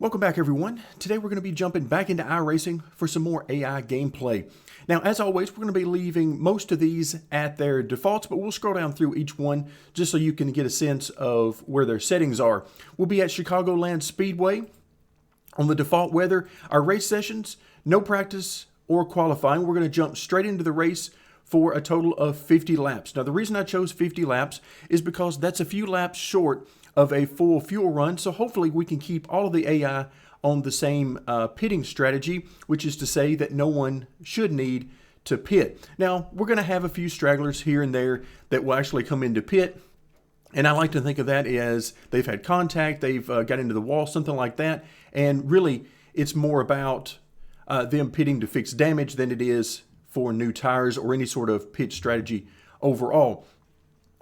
Welcome back, everyone. Today we're going to be jumping back into iRacing for some more AI gameplay. Now, as always, we're going to be leaving most of these at their defaults, but we'll scroll down through each one just so you can get a sense of where their settings are. We'll be at Chicagoland Speedway. On the default weather, our race sessions, no practice or qualifying. We're going to jump straight into the race for a total of 50 laps. Now, the reason I chose 50 laps is because that's a few laps short of a full fuel run, so hopefully we can keep all of the AI on the same pitting strategy, which is to say that no one should need to pit. Now, we're going to have a few stragglers here and there that will actually come into pit, and I like to think of that as they've had contact, they've got into the wall, something like that, and really it's more about them pitting to fix damage than it is for new tires or any sort of pit strategy overall.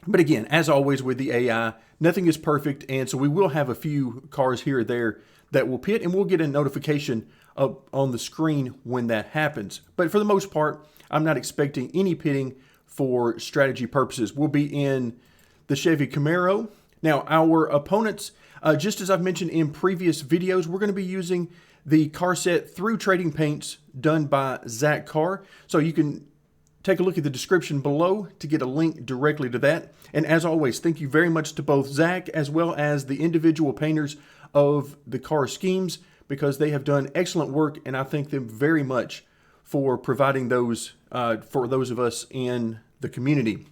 But again, as always with the AI, nothing is perfect, and so we will have a few cars here or there that will pit, and we'll get a notification up on the screen when that happens. But for the most part, I'm not expecting any pitting for strategy purposes. We'll be in the Chevy Camaro. Now, our opponents, just as I've mentioned in previous videos, we're going to be using the car set through trading paints done by Zach Carr. So you can take a look at the description below to get a link directly to that. And as always, thank you very much to both Zach as well as the individual painters of the car schemes, because they have done excellent work, and I thank them very much for providing those for those of us in the community.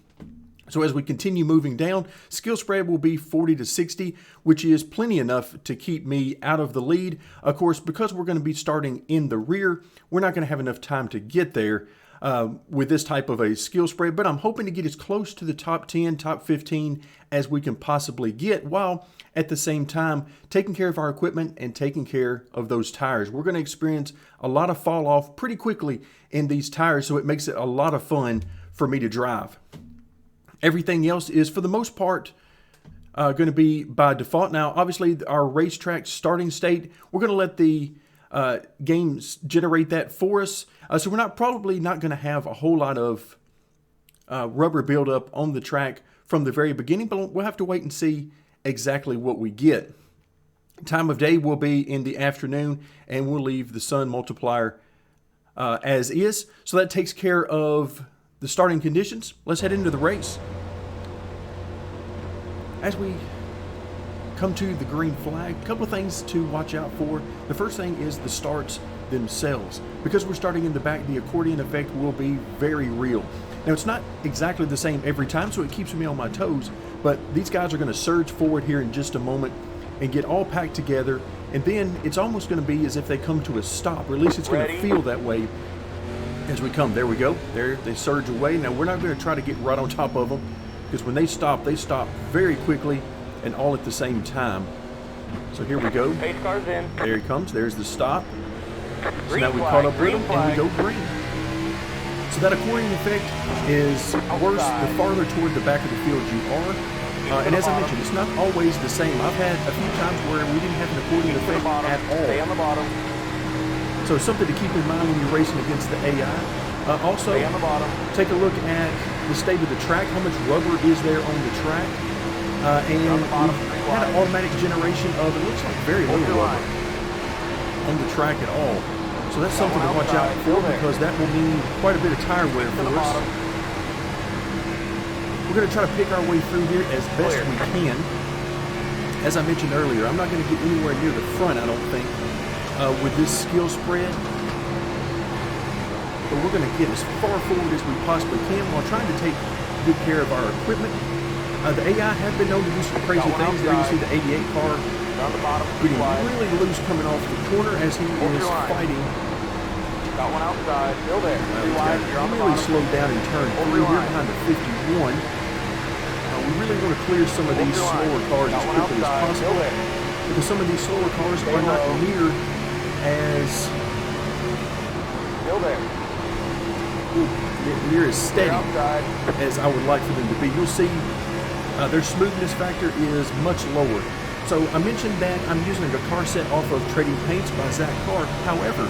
So as we continue moving down, skill spread will be 40 to 60, which is plenty enough to keep me out of the lead. Of course, because we're going to be starting in the rear, we're not going to have enough time to get there with this type of a skill spread, but I'm hoping to get as close to the top 10, top 15 as we can possibly get, while at the same time taking care of our equipment and taking care of those tires. We're going to experience a lot of fall off pretty quickly in these tires, so it makes it a lot of fun for me to drive. Everything else is, for the most part, going to be by default. Now, obviously, our racetrack starting state, we're going to let the games generate that for us. So we're probably not going to have a whole lot of rubber buildup on the track from the very beginning, but we'll have to wait and see exactly what we get. Time of day will be in the afternoon, and we'll leave the sun multiplier as is. So that takes care of the starting conditions. Let's head into the race. As we come to the green flag, a couple of things to watch out for. The first thing is the starts themselves. Because we're starting in the back, the accordion effect will be very real. Now, it's not exactly the same every time, so it keeps me on my toes, but these guys are going to surge forward here in just a moment and get all packed together, and then it's almost going to be as if they come to a stop, or at least it's going to feel that way as we come. There we go. There, they surge away. Now, we're not going to try to get right on top of them, because when they stop very quickly and all at the same time. So here we go. Pace car's in. There he comes. There's the stop. So Green now we flag, caught up with green him, flag. and we go green. So that accordion effect is worse the farther toward the back of the field you are. And as I mentioned, it's not always the same. I've had a few times where we didn't have an accordion effect at Stay on all. the bottom. So it's something to keep in mind when you're racing against the AI. Also, Stay on the bottom. take a look at the state of the track. How much rubber is there on the track? And we've had an automatic generation of, it looks like very little rubber on the track at all. So that's something to watch out for, because that will mean quite a bit of tire wear for us. We're going to try to pick our way through here as best we can. As I mentioned earlier, I'm not going to get anywhere near the front, I don't think, with this skill spread. But we're going to get as far forward as we possibly can while trying to take good care of our equipment. The AI have been known to do some crazy things. There you see the 88 car getting really loose coming off the corner as he is fighting. Got one outside. Still there. Really slowed down in turn 3 here behind the 51. We really want to clear some of these slower cars as quickly as possible, because some of these slower cars are not near as near as steady as I would like for them to be. You'll see their smoothness factor is much lower. So I mentioned that I'm using a car set off of Trading Paints by Zach Carr. However,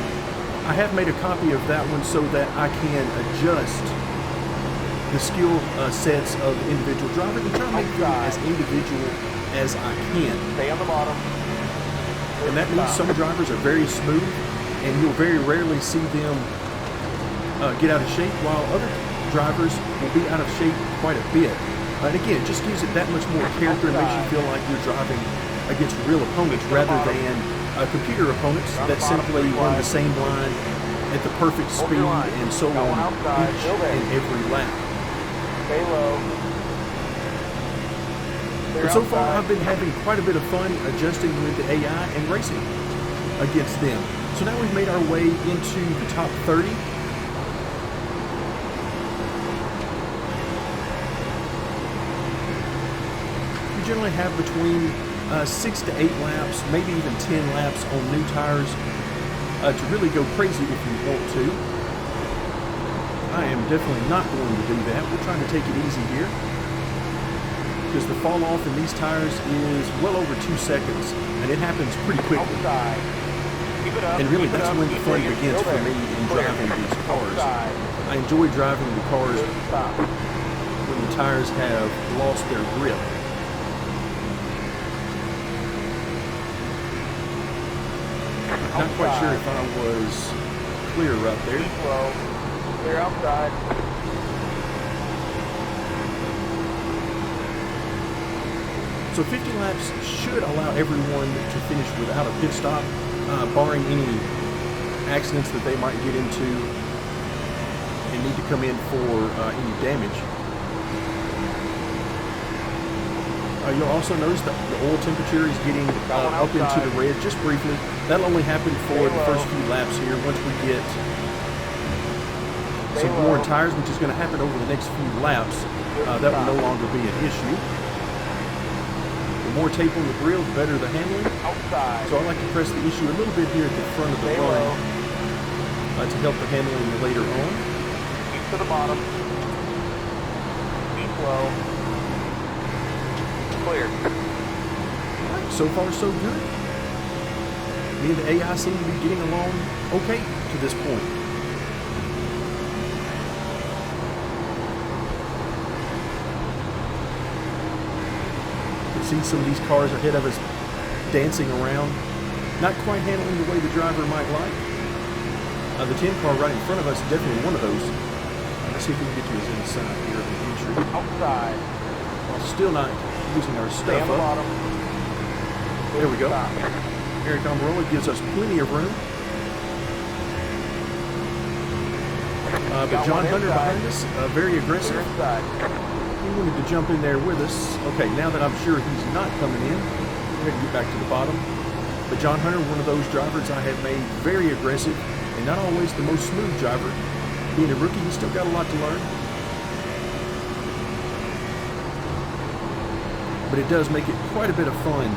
I have made a copy of that one so that I can adjust the skill sets of individual drivers and try to make them as individual as I can. Stay on the bottom. And that means some drivers are very smooth, and you'll very rarely see them get out of shape, while other drivers will be out of shape quite a bit. And again, it just gives it that much more character and makes you feel like you're driving against real opponents rather than computer opponents that simply run the same line at the perfect speed and so on each and every lap. Stay low. But so far, I've been having quite a bit of fun adjusting with the AI and racing against them. So now we've made our way into the top 30. We generally have between 6 to 8 laps, maybe even 10 laps on new tires to really go crazy if you want to. I am definitely not going to do that. We're trying to take it easy here, because the fall off in these tires is well over 2 seconds, and it happens pretty quickly. And really, that's when the fun begins for me in driving these cars. I enjoy driving the cars when the tires have lost their grip. Not quite sure if I was clear right there. Clear outside. So 50 laps should allow everyone to finish without a pit stop, barring any accidents that they might get into and need to come in for any damage. You'll also notice that the oil temperature is getting up into the red just briefly. That'll only happen for the first few laps here. Once we get some worn tires, which is going to happen over the next few laps, that will no longer be an issue. The more tape on the grill, the better the handling. So I like to press the issue a little bit here at the front of the run to help the handling later on. Keep to the bottom. Keep low. Clear. So far, so good. Me and the AI seem to be getting along okay to this point. You can see some of these cars ahead of us dancing around, not quite handling the way the driver might like. The 10 car right in front of us is definitely one of those. Let's see if we can get to his inside here of the entry. Outside. While still not using our stuff up. There we go. Eric Almirola gives us plenty of room. But John Hunter behind us, very aggressive. He wanted to jump in there with us. Okay, now that I'm sure he's not coming in, we're going to get back to the bottom. But John Hunter, one of those drivers I have made very aggressive, and not always the most smooth driver. Being a rookie, he's still got a lot to learn. But it does make it quite a bit of fun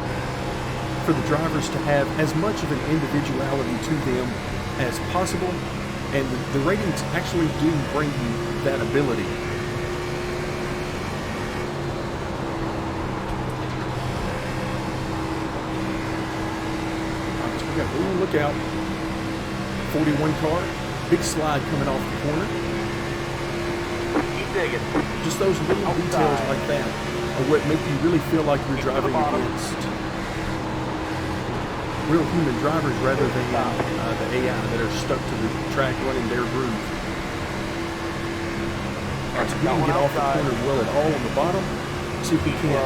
for the drivers to have as much of an individuality to them as possible, and the ratings actually do bring you that ability. Alright, so we got, ooh, look out, 41 car, big slide coming off the corner. Keep digging. Just those little details like that are what make you really feel like you're driving against real human drivers rather than the AI that are stuck to the track running their groove. Alright, so we can get off the corner well at all on the bottom. See if we can't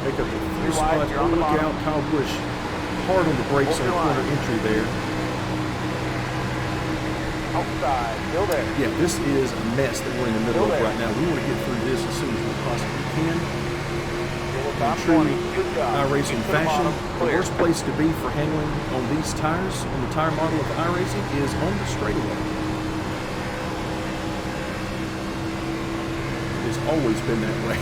make up the full spot. Oh, look out, Kyle Busch hard on the brakes on the corner entry there. Outside, still there. Yeah, this is a mess that we're in the middle of right now. We want to get through this as soon as we possibly can. In true iRacing fashion, the worst place to be for handling on these tires, on the tire model of iRacing, is on the straightaway. It's always been that way.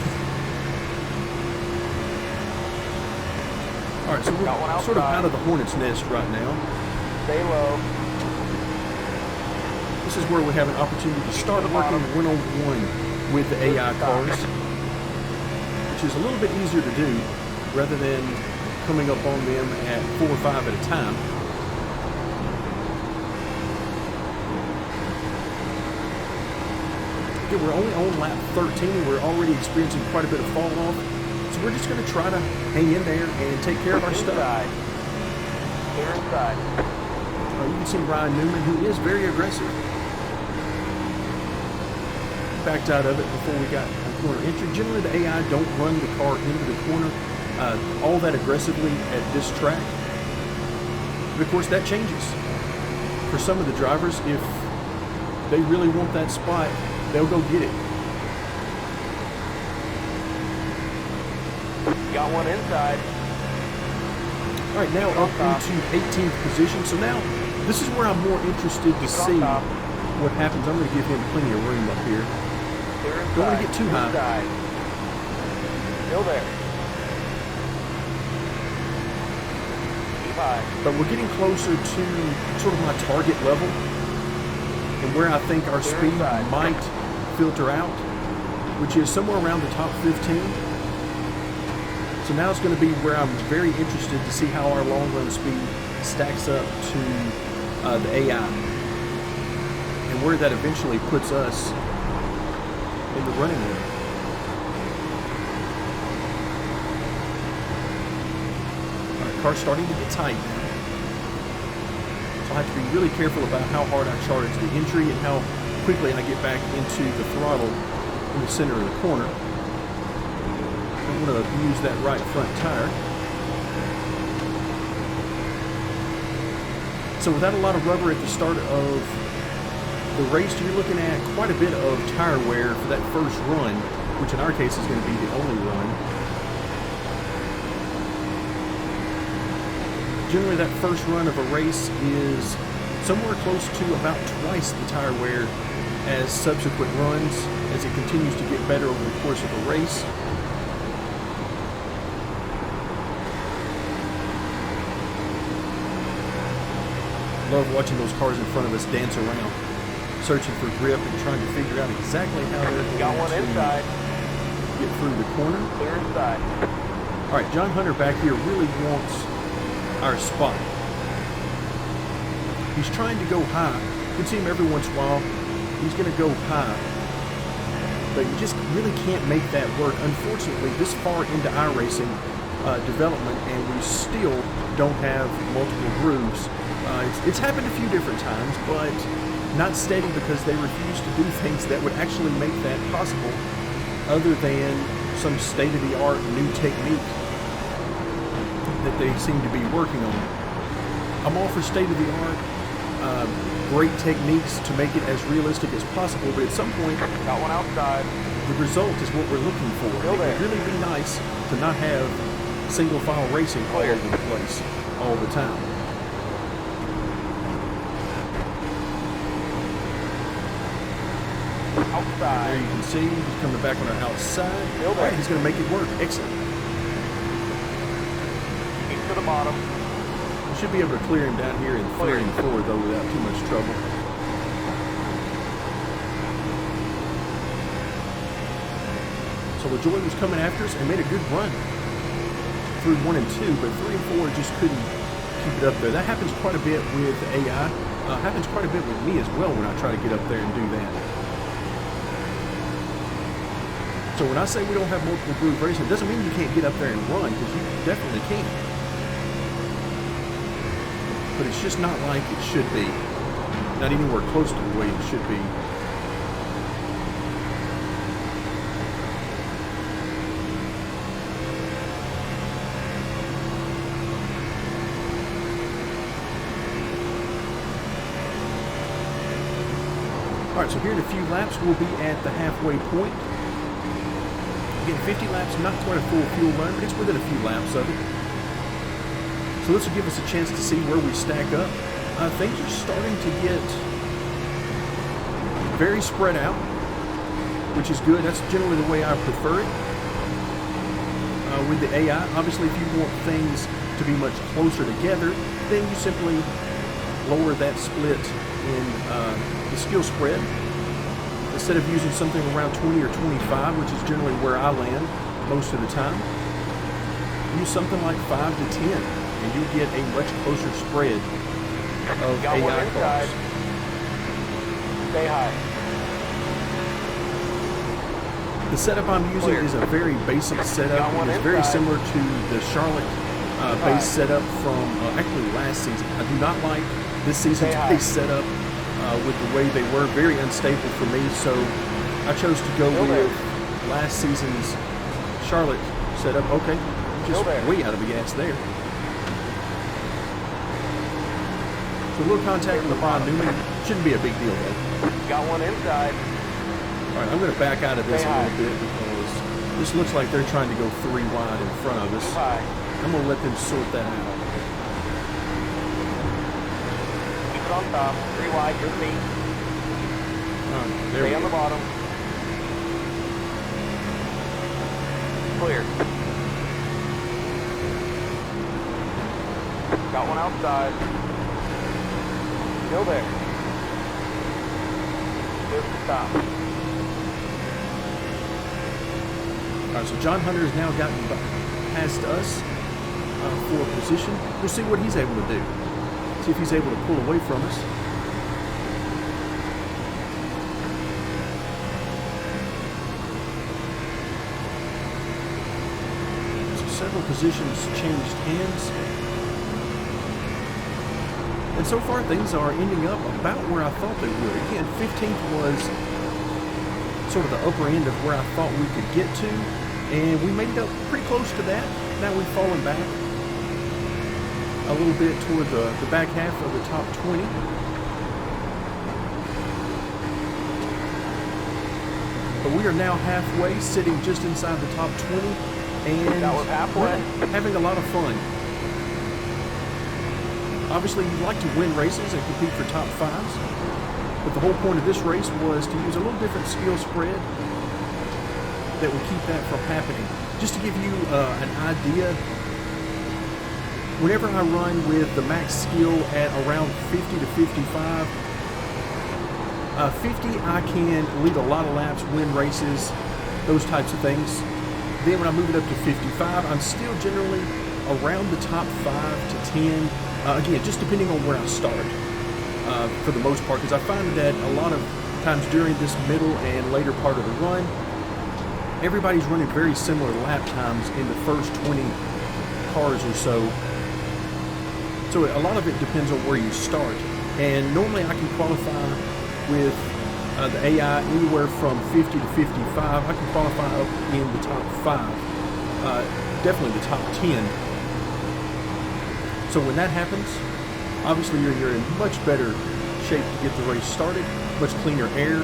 Alright, so we're sort of out of the hornet's nest right now. Stay low. This is where we have an opportunity to start working one-on-one with the AI cars, which is a little bit easier to do rather than coming up on them at 4 or 5 at a time. Okay, we're only on lap 13 and we're already experiencing quite a bit of fall off, so we're just going to try to hang in there and take care of our stuff. outside. You can see Ryan Newman, who is very aggressive. Backed out of it before we got a corner entry. Generally, the AI don't run the car into the corner all that aggressively at this track. But of course, that changes. For some of the drivers, if they really want that spot, they'll go get it. Got one inside. All right, now up into 18th position. So now, this is where I'm more interested to see what happens. I'm going to give him plenty of room up here. Don't want to get too high. Still there. Keep high. But we're getting closer to sort of my target level and where I think our speed might filter out, which is somewhere around the top 15. So now it's going to be where I'm very interested to see how our long run speed stacks up to the AI and where that eventually puts us in the running order. All right, car's starting to get tight now. So I have to be really careful about how hard I charge the entry and how quickly I get back into the throttle in the center of the corner. I'm going to use that right front tire. So without a lot of rubber at the start of the race, you're looking at quite a bit of tire wear for that first run, which in our case is going to be the only run. Generally, that first run of a race is somewhere close to about twice the tire wear as subsequent runs, as it continues to get better over the course of a race. Love watching those cars in front of us dance around, searching for grip and trying to figure out exactly how they're going to get through the corner. Clear inside. All right, John Hunter back here really wants our spot. He's trying to go high. You can see him every once in a while. He's going to go high, but you just really can't make that work. Unfortunately, this far into iRacing development, and we still don't have multiple grooves. It's happened a few different times, but not steady because they refuse to do things that would actually make that possible other than some state-of-the-art new technique that they seem to be working on. I'm all for state-of-the-art, great techniques to make it as realistic as possible, but at some point, got one outside. The result is what we're looking for. It would really be nice to not have single-file racing all over the place all the time. Outside. There you can see he's coming back on our outside. Still there. Right, he's going to make it work. Excellent. Keep to the bottom. We should be able to clear him down here in 3 and 4 though without too much trouble. So LaJoy was coming after us and made a good run through 1 and 2, but 3 and 4 just couldn't keep it up there. That happens quite a bit with AI. Happens quite a bit with me as well when I try to get up there and do that. So when I say we don't have multiple groove racing, it doesn't mean you can't get up there and run, because you definitely can. But it's just not like it should be. Not anywhere close to the way it should be. All right, so here in a few laps, we'll be at the halfway point. Again, 50 laps, not quite a full fuel run, but it's within a few laps of it. So this will give us a chance to see where we stack up. Things are starting to get very spread out, which is good. That's generally the way I prefer it. With the AI, obviously, if you want things to be much closer together, then you simply lower that split in the skill spread. Instead of using something around 20 or 25, which is generally where I land most of the time, use something like 5 to 10, and you get a much closer spread of AI cars. Stay high. The setup I'm using is a very basic setup. It is very similar to the Charlotte base setup from actually last season. I do not like this season's base setup with the way they were. Very unstable for me, so I chose to go with last season's Charlotte setup. Okay, just way out of the gas there. So a little contact with the Von Neumann. Shouldn't be a big deal though. Got one inside. All right, I'm going to back out of this a little bit because this looks like they're trying to go 3 wide in front of us. I'm going to let them sort that out. Keep it on top. 3 wide, your feet. All right, there Stay on the bottom. Clear. Got one outside. Still there. Just stop. All right, so John Hunter has now gotten past us for position. We'll see what he's able to do. See if he's able to pull away from us. So several positions changed hands. And so far things are ending up about where I thought they would. Again, 15th was sort of the upper end of where I thought we could get to, and we made it up pretty close to that. Now we've fallen back a little bit toward the back half of the top 20. But we are now halfway, sitting just inside the top 20, and we're halfway. Having a lot of fun. Obviously, you'd like to win races and compete for top 5s. But the whole point of this race was to use a little different skill spread that would keep that from happening. Just to give you an idea, whenever I run with the max skill at around 50 to 55, 50 I can lead a lot of laps, win races, those types of things. Then when I move it up to 55, I'm still generally around the top 5 to 10. Again, just depending on where I start. For the most part, because I find that a lot of times during this middle and later part of the run, everybody's running very similar lap times in the first 20 cars or so. So a lot of it depends on where you start. And normally I can qualify with the AI anywhere from 50 to 55. I can qualify up in the top 5, definitely the top 10. So when that happens, obviously you're in much better shape to get the race started, much cleaner air.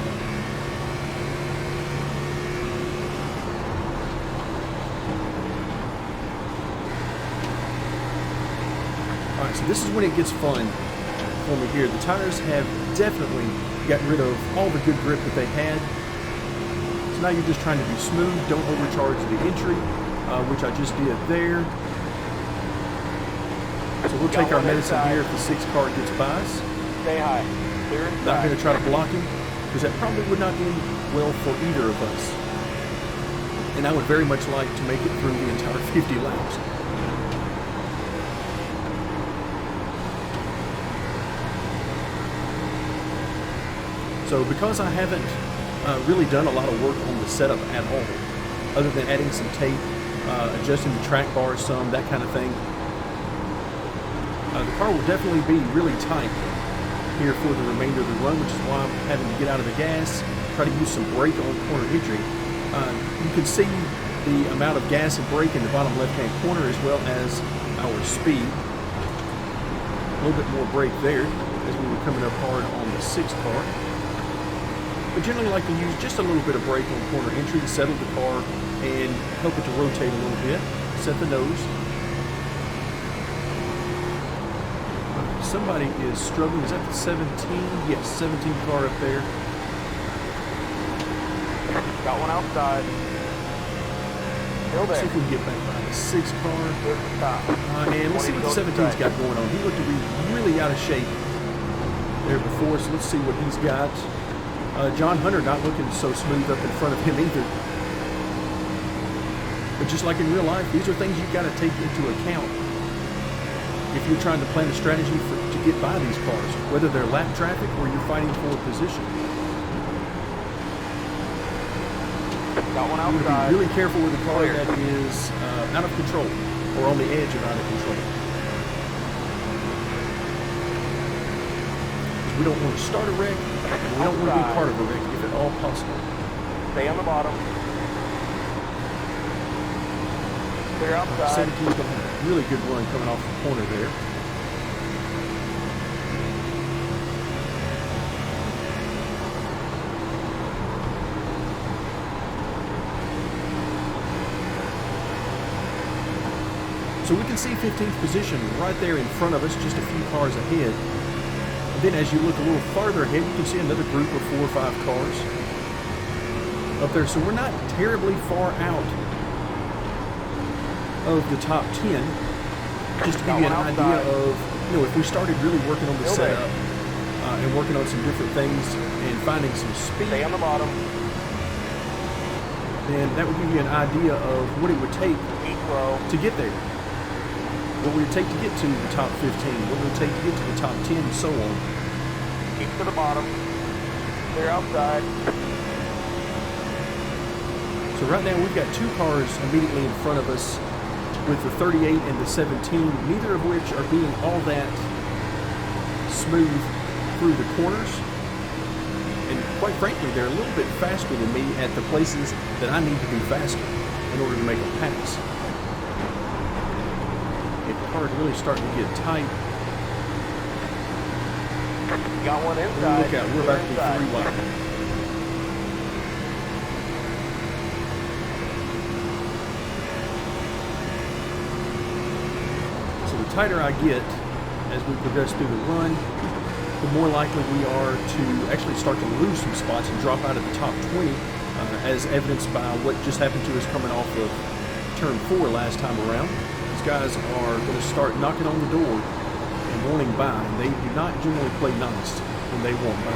All right, so this is when it gets fun for me here. The tires have definitely gotten rid of all the good grip that they had. So now you're just trying to be smooth, don't overcharge the entry, which I just did there. So we'll take our medicine here if the 6th car gets by us. Stay high. Clear inside. Not going to try to block him, because that probably would not end well for either of us. And I would very much like to make it through the entire 50 laps. So because I haven't really done a lot of work on the setup at all, other than adding some tape, adjusting the track bar some, that kind of thing, the car will definitely be really tight here for the remainder of the run, which is why I'm having to get out of the gas, try to use some brake on corner entry. You can see the amount of gas and brake in the bottom left-hand corner as well as our speed. A little bit more brake there as we were coming up hard on the 6th car. But generally like to use just a little bit of brake on corner entry to settle the car and help it to rotate a little bit, set the nose. Somebody is struggling. Is that the 17? Yes, 17 car up there. Got one outside. Still there. See if we can get back by the 6th car. And let's see what the 17's got going on. He looked to be really out of shape there before, so let's see what he's got. John Hunter not looking so smooth up in front of him either. But just like in real life, these are things you've got to take into account if you're trying to plan a strategy to get by these cars, whether they're lap traffic or you're fighting for a position. Got one outside. You want to be really careful with a car that is out of control or on the edge of out of control. We don't want to start a wreck, and we don't want to be part of a wreck if at all possible. Stay on the bottom. Clear outside. 17's going to have a really good run coming off the corner there. So we can see 15th position right there in front of us, just a few cars ahead. And then as you look a little farther ahead, you can see another group of 4 or 5 cars up there. So we're not terribly far out of the top 10. Just to give you an idea of, if we started really working on the setup and working on some different things and finding some speed. Stay on the bottom. Then that would give you an idea of what it would take to get there. What would it take to get to the top 15? What would it take to get to the top 10 and so on? Keep to the bottom. Clear outside. So right now we've got 2 cars immediately in front of us with the 38 and the 17, neither of which are being all that smooth through the corners. And quite frankly, they're a little bit faster than me at the places that I need to be faster in order to make a pass. Cars really starting to get tight. Got one inside. Look out, we're about to be 3 wide. So the tighter I get as we progress through the run, the more likely we are to actually start to lose some spots and drop out of the top 20, as evidenced by what just happened to us coming off of turn 4 last time around. Guys are going to start knocking on the door and wanting by. And they do not generally play nice when they want by.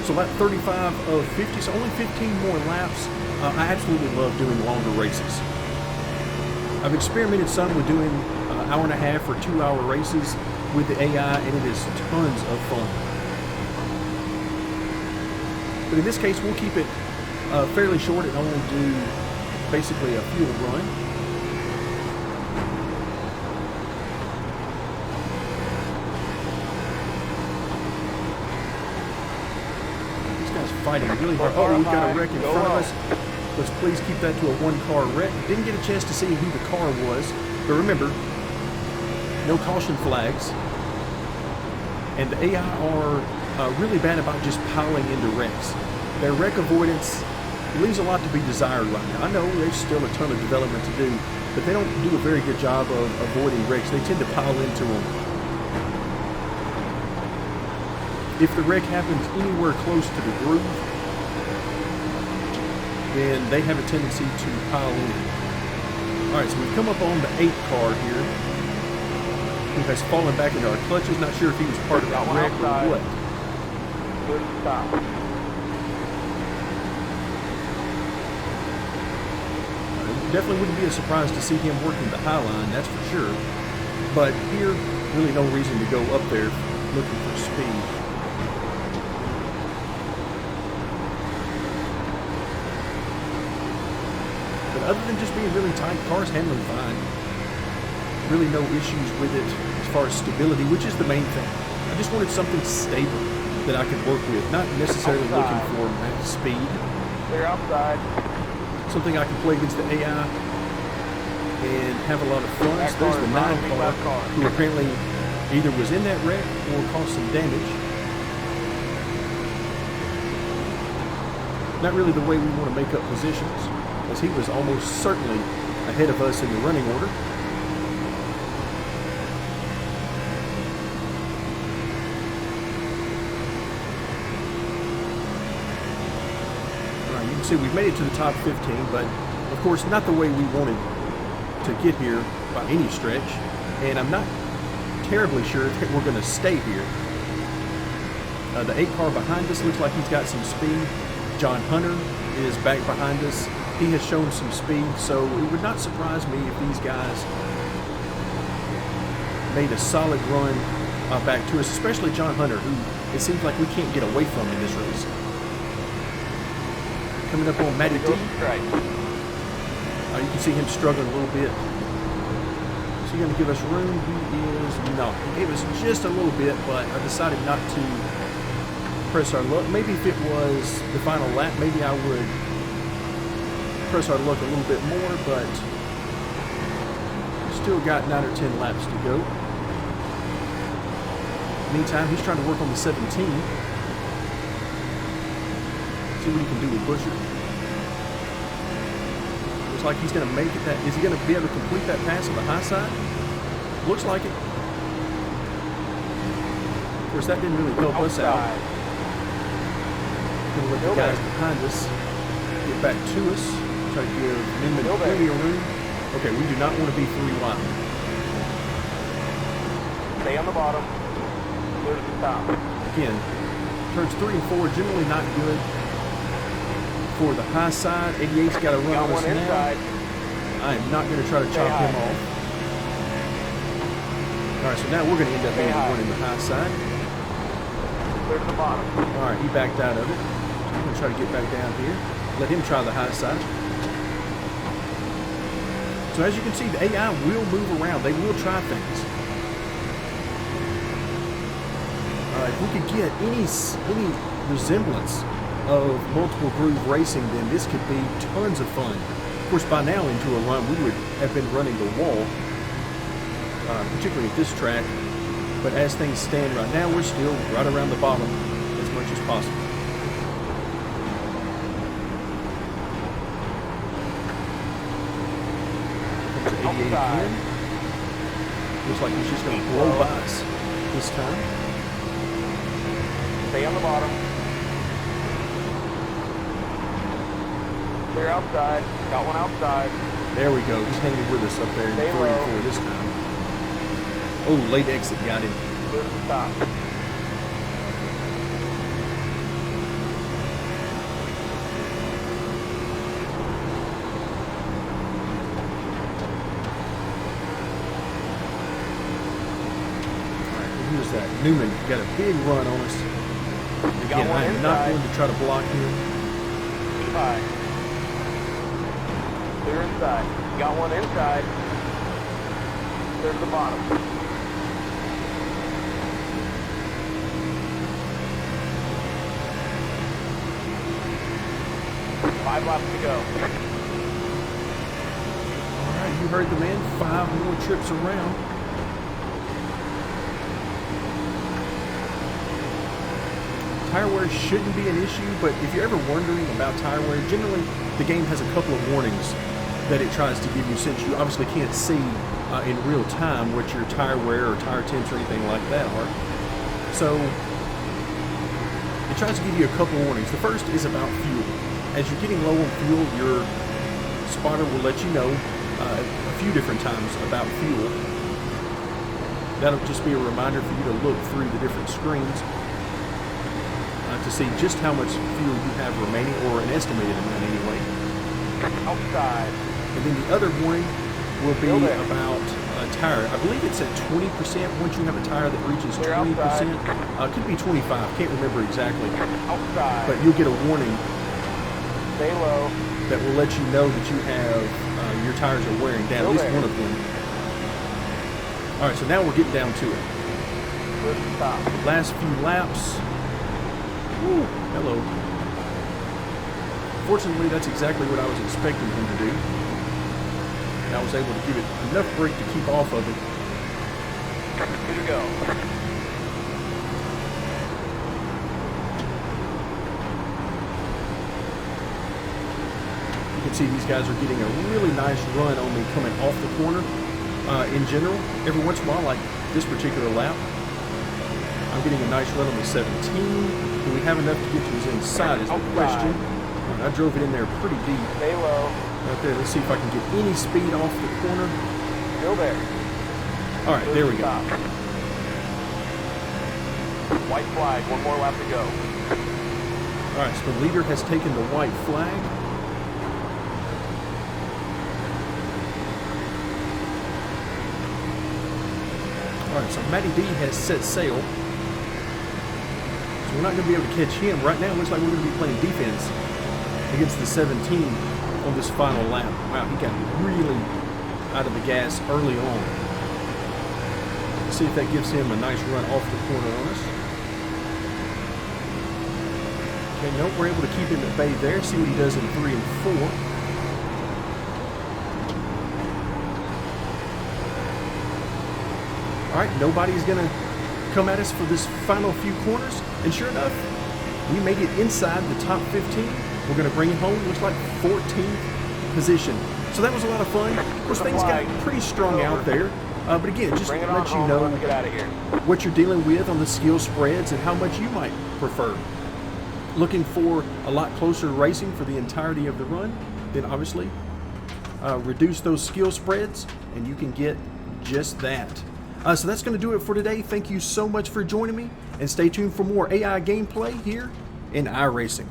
So about 35 of 50, so only 15 more laps. I absolutely love doing longer races. I've experimented some with doing hour and a half or 2 hour races with the AI, and it is tons of fun. But in this case, we'll keep it fairly short and only do basically a fuel run. These guys fighting really hard. Oh, we've got a wreck in front of us. Let's please keep that to a 1-car wreck. Didn't get a chance to see who the car was, but remember, no caution flags. And the AI are really bad about just piling into wrecks. Their wreck avoidance leaves a lot to be desired right now. I know there's still a ton of development to do, but they don't do a very good job of avoiding wrecks. They tend to pile into them. If the wreck happens anywhere close to the groove, then they have a tendency to pile in. Alright, so we've come up on the 8 car here, who has fallen back into our clutches. Not sure if he was part of that wreck or what. Good stop. Definitely wouldn't be a surprise to see him working the high line, that's for sure. But here, really no reason to go up there looking for speed. But other than just being really tight, car's handling fine. Really no issues with it as far as stability, which is the main thing. I just wanted something stable that I could work with, not necessarily looking for max speed. Clear outside. Something I can play against the AI and have a lot of fun. So there's the 9 car, who apparently either was in that wreck or caused some damage. Not really the way we want to make up positions, as he was almost certainly ahead of us in the running order. See, we've made it to the top 15, but of course not the way we wanted to get here by any stretch, and I'm not terribly sure that we're going to stay here. The 8 car behind us looks like he's got some speed. John Hunter is back behind us. He has shown some speed, so it would not surprise me if these guys made a solid run back to us, especially John Hunter, who it seems like we can't get away from in this race. Coming up on Matty D. Right. You can see him struggling a little bit. Is he going to give us room? He is not. He gave us just a little bit, but I decided not to press our luck. Maybe if it was the final lap, maybe I would press our luck a little bit more, but still got 9 or 10 laps to go. Meantime, he's trying to work on the 17. See what he can do with Busher. Looks like he's going to make it. That is he going to be able to complete that pass on the high side? Looks like it. Of course, that didn't really help us out. Going to let the guys behind us get back to us. Try to give Newman plenty of room. Okay, we do not want to be 3 wide. Stay on the bottom. Clear to the top. Again, turns 3 and 4 generally not good for the high side. 88's got to run on us now. I am not going to try to chop him off. All right, so now we're going to end up being the one in the high side. Clear to the bottom. All right, he backed out of it. I'm going to try to get back down here. Let him try the high side. So as you can see, the AI will move around. They will try things. If we could get any resemblance of multiple groove racing, then this could be tons of fun. Of course, by now into a run, we would have been running the wall, particularly at this track. But as things stand right now, we're still right around the bottom as much as possible. Again. Looks like he's just going to blow by us this time. Stay on the bottom. Clear outside. Got one outside. There we go. He's hanging with us up there in 3 and 4 this time. Oh, late exit got him. Clear to the top. Who's that? Newman got a big run on us. Again, I am not going to try to block him. Keep high. Clear inside. Got one inside. Clear to the bottom. Five laps to go. All right, you heard the man. 5 more trips around. Tire wear shouldn't be an issue, but if you're ever wondering about tire wear, generally the game has a couple of warnings that it tries to give you, since you obviously can't see in real time what your tire wear or tire temps or anything like that are. So it tries to give you a couple of warnings. The first is about fuel. As you're getting low on fuel, your spotter will let you know a few different times about fuel. That'll just be a reminder for you to look through the different screens to see just how much fuel you have remaining, or an estimated amount anyway. Outside. And then the other warning will be about tire. I believe it's at 20% once you have a tire that reaches 20%. Could be 25, can't remember exactly. Outside. But you'll get a warning. Stay low. That will let you know that you have your tires are wearing down, at least one of them. All right, so now we're getting down to it. Last few laps. Woo, hello. Fortunately, that's exactly what I was expecting him to do. And I was able to give it enough brake to keep off of it. Here we go. You can see these guys are getting a really nice run on me coming off the corner. In general, every once in a while, like this particular lap, I'm getting a nice run on the 17. Do we have enough to get to his inside is the question. I drove it in there pretty deep. Stay low. Right there. Let's see if I can get any speed off the corner. Still there. All right, there we go. White flag. One more lap to go. All right, so the leader has taken the white flag. All right, so Matty D has set sail. So we're not going to be able to catch him. Right now, it looks like we're going to be playing defense. against the 17 on this final lap. Wow, he got really out of the gas early on. Let's see if that gives him a nice run off the corner on us. Okay, nope, we're able to keep him at bay there. See what he does in 3 and 4. All right, nobody's going to come at us for this final few corners. And sure enough, we made it inside the top 15. We're going to bring it home. Looks like 14th position. So that was a lot of fun. Of course, things got pretty strong out there. But again, just to let you know what you're dealing with on the skill spreads and how much you might prefer. Looking for a lot closer racing for the entirety of the run, then obviously reduce those skill spreads and you can get just that. So that's going to do it for today. Thank you so much for joining me, and stay tuned for more AI gameplay here in iRacing.